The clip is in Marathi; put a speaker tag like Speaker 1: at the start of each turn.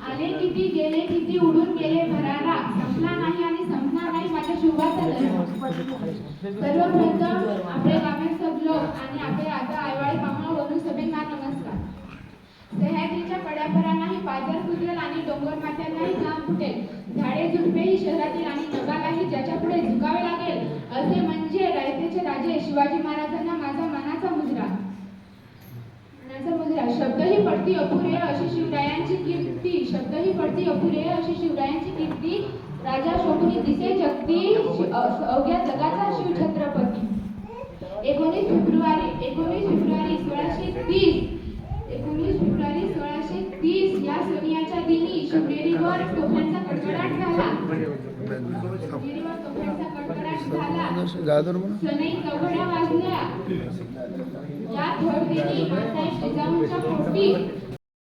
Speaker 1: आले किती गेले किती उडून गेले भरारा संपला नाही आणि संपणार नाही माझ्या शिवाचा सर्वप्रथम आपले गावे सब लोक आणि आपले आता आईवाळी मामा वरून सभेंना नमस्कार. सह्याद्रीच्या कड्याभरा नाही पाजर कुजरेल आणि डोंगर माथ्यांनाही घाम फुटेल. झाडे झुडपे ही शहरातील आणि नगालाही ज्याच्या पुढे झुकावे लागेल असे म्हणजे रायतेचे राजे शिवाजी महाराजांना माझा मनाचा मुजरा. शब्दही पडती अपुरे अशी शिवरायांची कीर्ती. शब्दही पडती अपुरे अशी शिवरायांची कीर्ती. राजा शोभनी दिसे जगती अवघ्या जगाचा शिवछत्रपती. 19 फेब्रुवारी 1630 या सोनियाच्या दिनी शिवनेरीवर तोफांचा कडकडाट झाला. सनई चौघड्या वाजल्या. या थोर दिनी मासाई जिजाऊंच्या पोटी